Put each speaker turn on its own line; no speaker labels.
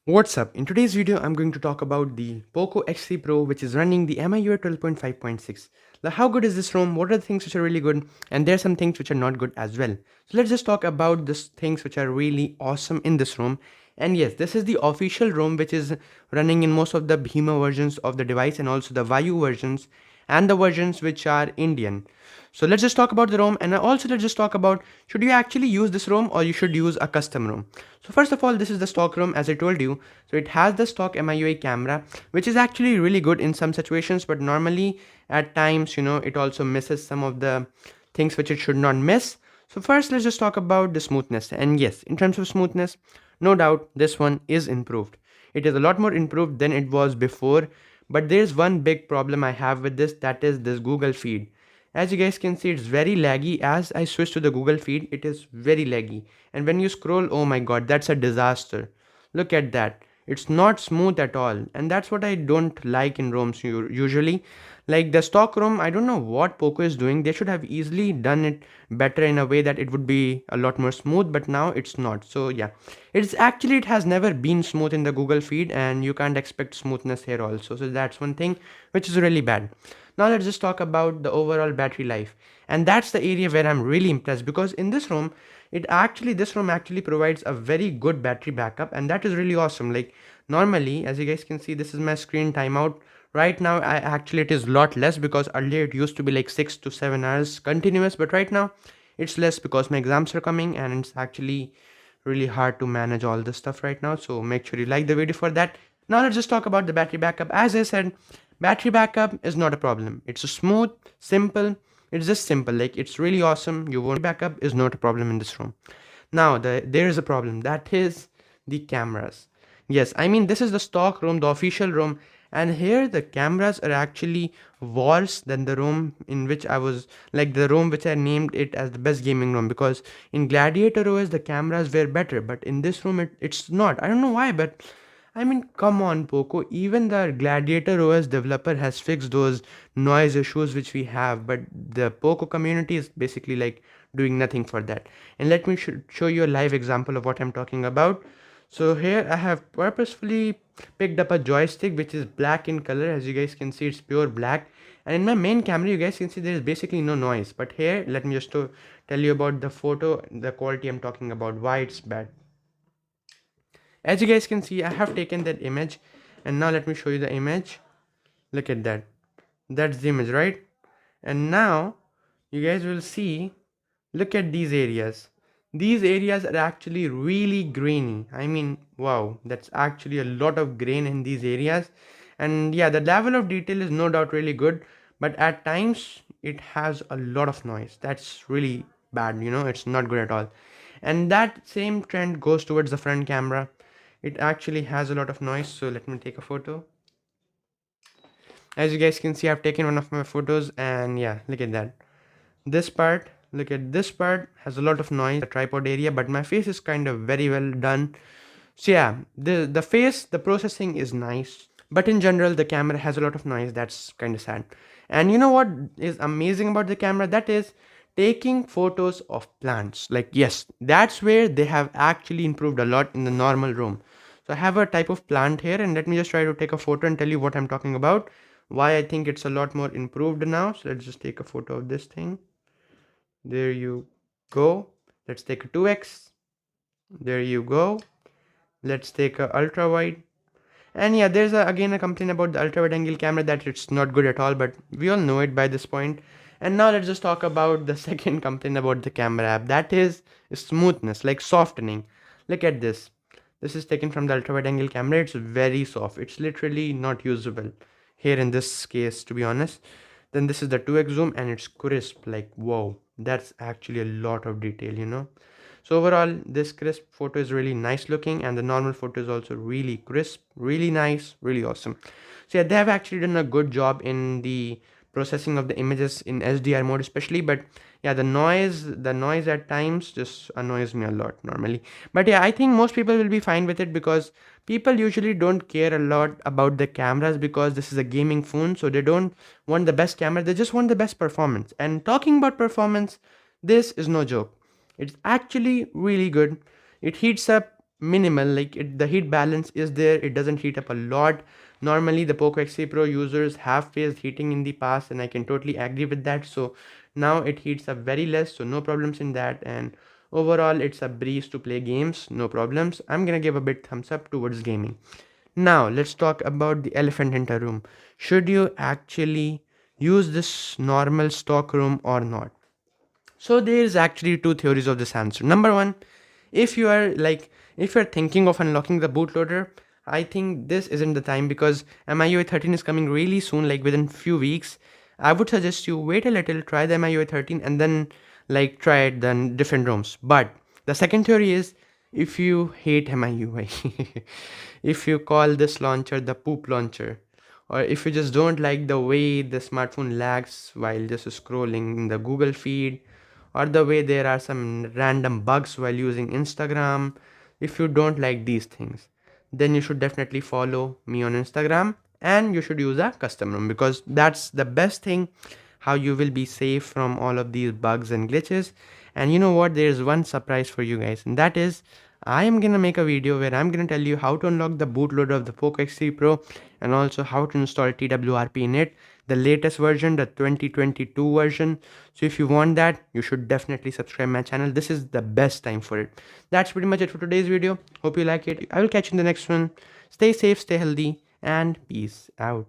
What's up? In today's video, I'm going to talk about the Poco X3 Pro, which is running the MIUI 12.5.6. Like, how good is this ROM? What are the things which are really good? And there are some things which are not good as well. So let's just talk about these things which are really awesome in this ROM. And yes, this is the official ROM which is running in most of the Bhima versions of the device and also the Vayu versions and the versions which are Indian. So let's just talk about the ROM, and also let's just talk about should you actually use this ROM or you should use a custom ROM. So first of all, this is the stock ROM as I told you. So it has the stock MIUI camera, which is actually really good in some situations, but normally at times, it also misses some of the things which it should not miss. So first, let's just talk about the smoothness. And yes, in terms of smoothness, no doubt this one is improved. It is a lot more improved than it was before, but there's one big problem I have with this, that is this Google feed. As you guys can see, it's very laggy. As I switch to the Google feed, it is very laggy. And when you scroll, oh my god, that's a disaster. Look at that. It's not smooth at all. And that's what I don't like in ROMs usually. Like the stock ROM, I don't know what Poco is doing. They should have easily done it better in a way that it would be a lot more smooth, but now it's not. So yeah, it has never been smooth in the Google feed, and you can't expect smoothness here also. So that's one thing which is really bad. Now let's just talk about the overall battery life. And that's the area where I'm really impressed, because in this ROM, this ROM actually provides a very good battery backup, and that is really awesome. Like normally, as you guys can see, this is my screen timeout. Right now, it is a lot less, because earlier it used to be like 6 to 7 hours continuous, but right now it's less because my exams are coming and it's actually really hard to manage all this stuff right now. So make sure you like the video for that. Now let's just talk about the battery backup. As I said, battery backup is not a problem. It's a smooth, simple. It's just simple. Like it's really awesome. You won't backup is not a problem in this ROM. Now there is a problem. That is the cameras. Yes, I mean this is the stock ROM, the official ROM, and here the cameras are actually worse than the ROM in which I was, like the ROM which I named it as the best gaming ROM, because in Gladiator OS the cameras were better, but in this ROM it's not. I don't know why, but I mean, come on, Poco. Even the Gladiator OS developer has fixed those noise issues which we have, but the Poco community is basically like doing nothing for that. And let me show you a live example of what I'm talking about. So here I have purposefully picked up a joystick which is black in color. As you guys can see, it's pure black. And in my main camera, you guys can see there is basically no noise. But here, let me just tell you about the photo, the quality I'm talking about, why it's bad. As you guys can see, I have taken that image, and now let me show you the image. Look at that. That's the image, right? And now you guys will see, look at these areas. These areas are actually really grainy. I mean, wow, that's actually a lot of grain in these areas. And yeah, the level of detail is no doubt really good, but at times it has a lot of noise. That's really bad, it's not good at all. And that same trend goes towards the front camera. It actually has a lot of noise, so let me take a photo. As you guys can see, I've taken one of my photos, and yeah, look at that. Look at this part has a lot of noise, the tripod area, but my face is kind of very well done. So yeah, the processing is nice, but in general the camera has a lot of noise. That's kind of sad. And you know what is amazing about the camera? That is taking photos of plants. Like yes, that's where they have actually improved a lot in the normal room. So I have a type of plant here, and let me just try to take a photo and tell you what I'm talking about, why I think it's a lot more improved now. So let's just take a photo of this thing. There you go. Let's take a 2x. There you go. Let's take a ultra wide. And yeah, there's again a complaint about the ultra wide angle camera, that it's not good at all, but we all know it by this point. And now let's just talk about the second complaint about the camera app, that is smoothness, like softening. Look at this. This is taken from the ultra wide angle camera. It's very soft. It's literally not usable here in this case, to be honest. Then this is the 2x zoom, and it's crisp. Like whoa, that's actually a lot of detail. So overall, this crisp photo is really nice looking, and the normal photo is also really crisp, really nice, really awesome. So yeah, they have actually done a good job in the processing of the images in SDR mode especially, but yeah, the noise at times just annoys me a lot normally. But yeah, I think most people will be fine with it, because people usually don't care a lot about the cameras, because this is a gaming phone, so they don't want the best camera, they just want the best performance. And talking about performance, this is no joke. It's actually really good. It heats up minimal, like the heat balance is there, it doesn't heat up a lot. Normally the Poco X3 Pro users have faced heating in the past, and I can totally agree with that. So now it heats up very less, so no problems in that. And overall it's a breeze to play games, no problems. I'm gonna give a bit thumbs up towards gaming. Now let's talk about the elephant in the room. Should you actually use this normal stock room or not? So there is actually two theories of this answer. Number one, if you are like, if you're thinking of unlocking the bootloader, I think this isn't the time, because MIUI 13 is coming really soon, like within few weeks. I would suggest you wait a little, try the MIUI 13, and then like try it then different ROMs. But the second theory is, if you hate MIUI, if you call this launcher the poop launcher, or if you just don't like the way the smartphone lags while just scrolling in the Google feed, or the way there are some random bugs while using Instagram, if you don't like these things, then you should definitely follow me on Instagram, and you should use a custom ROM, because that's the best thing, how you will be safe from all of these bugs and glitches. And you know what, there's one surprise for you guys, and that is, I am gonna make a video where I'm gonna tell you how to unlock the bootloader of the Poco X3 Pro, and also how to install TWRP in it, the latest version, the 2022 version. So if you want that, you should definitely subscribe my channel. This is the best time for it. That's pretty much it for today's video. Hope you like it. I will catch you in the next one. Stay safe, stay healthy, and peace out.